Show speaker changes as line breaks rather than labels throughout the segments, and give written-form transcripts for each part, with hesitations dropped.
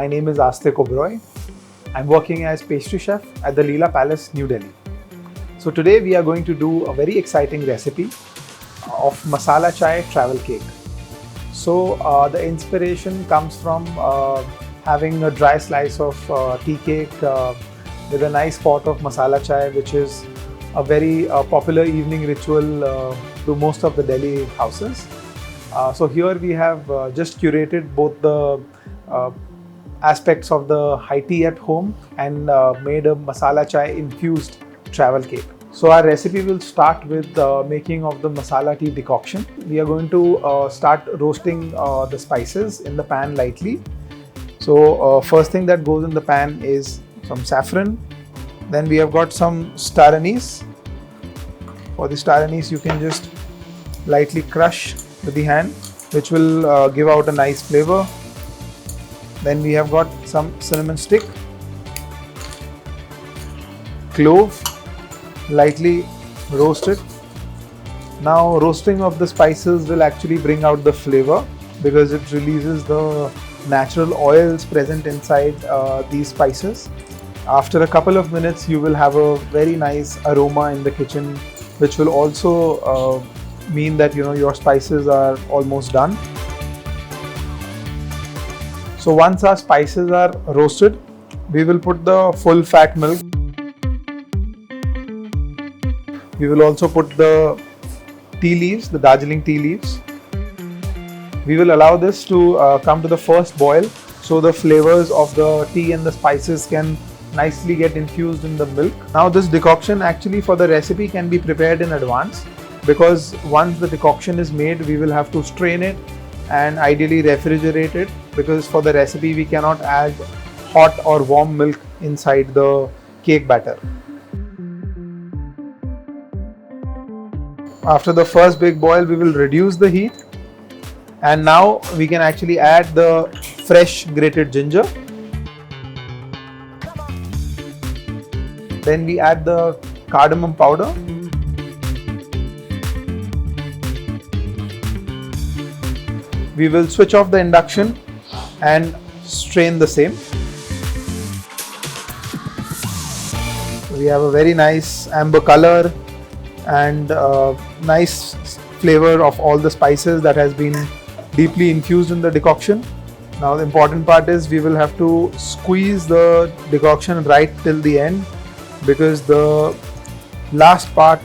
My name is Astik Oberoi. I'm working as pastry chef at the Leela Palace, New Delhi. So today we are going to do a very exciting recipe of masala chai travel cake. So the inspiration comes from having a dry slice of tea cake with a nice pot of masala chai, which is a very popular evening ritual to most of the Delhi houses. So here we have just curated both the aspects of the high tea at home and made a masala chai infused travel cake. So our recipe will start with making of the masala tea decoction. We are going to start roasting the spices in the pan lightly. So first thing that goes in the pan is some saffron. Then we have got some star anise. For the star anise, you can just lightly crush with the hand, which will give out a nice flavor. Then we have got some cinnamon stick, clove, lightly roasted. Now roasting of the spices will actually bring out the flavor because it releases the natural oils present inside these spices. After a couple of minutes, you will have a very nice aroma in the kitchen, which will also mean that your spices are almost done. So once our spices are roasted, we will put the full fat milk. We will also put the tea leaves, the Darjeeling tea leaves. We will allow this to come to the first boil, so the flavors of the tea and the spices can nicely get infused in the milk. Now this decoction actually for the recipe can be prepared in advance, because once the decoction is made, we will have to strain it and ideally refrigerate it, because for the recipe we cannot add hot or warm milk inside the cake batter. After the first big boil, we will reduce the heat, and now we can actually add the fresh grated ginger. Then we add the cardamom powder. We will switch off the induction and strain the same. We have a very nice amber color and nice flavor of all the spices that has been deeply infused in the decoction. Now the important part is we will have to squeeze the decoction right till the end, because the last part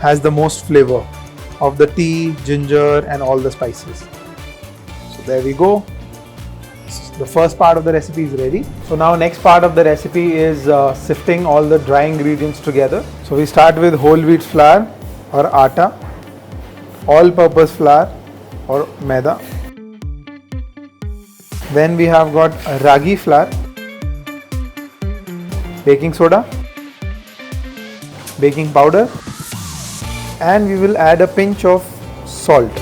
has the most flavor of the tea, ginger and all the spices. So there we go. The first part of the recipe is ready. So now next part of the recipe is sifting all the dry ingredients together. So we start with whole wheat flour or atta, all purpose flour or maida. Then we have got ragi flour, baking soda, baking powder, and we will add a pinch of salt.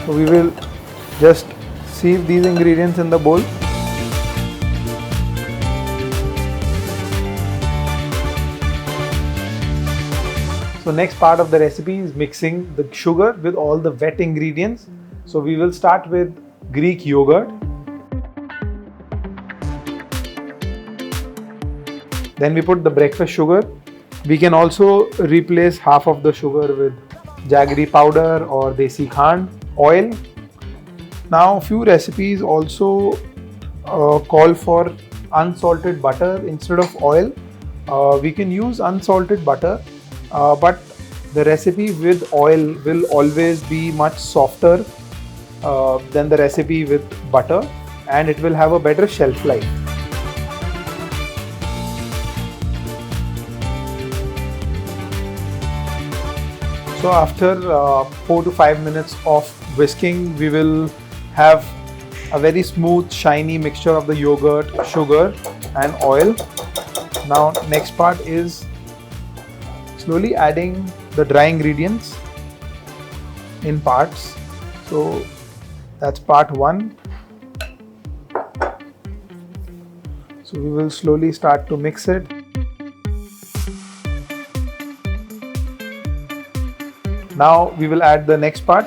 So we will just sieve these ingredients in the bowl. So next part of the recipe is mixing the sugar with all the wet ingredients. So we will start with Greek yogurt. Then we put the breakfast sugar. We can also replace half of the sugar with jaggery powder or desi khand. Oil. Now few recipes also call for unsalted butter instead of oil. We can use unsalted butter, but the recipe with oil will always be much softer than the recipe with butter, and it will have a better shelf life. So after 4 to 5 minutes of whisking, we will have a very smooth, shiny mixture of the yogurt, sugar and oil. Now next part is slowly adding the dry ingredients in parts. So that's part 1. So we will slowly start to mix it. Now we will add the next part.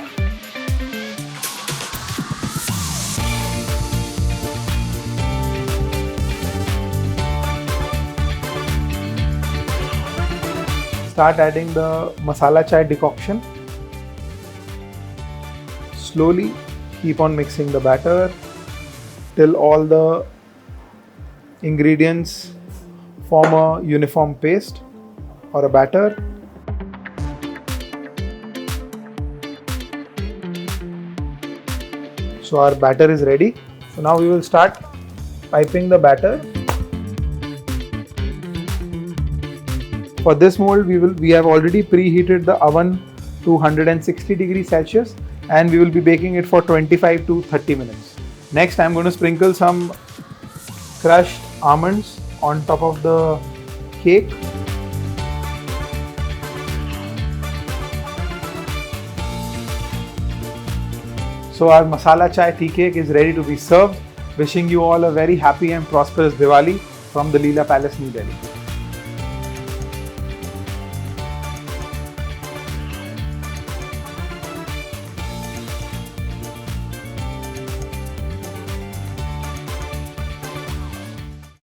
start adding the masala chai decoction. Slowly keep on mixing the batter till all the ingredients form a uniform paste or a batter. So our batter is ready. So now we will start piping the batter. For this mold we have already preheated the oven to 160 degrees Celsius and we will be baking it for 25 to 30 minutes. Next I am going to sprinkle some crushed almonds on top of the cake. So our masala chai tea cake is ready to be served. Wishing you all a very happy and prosperous Diwali from the Leela Palace, New Delhi.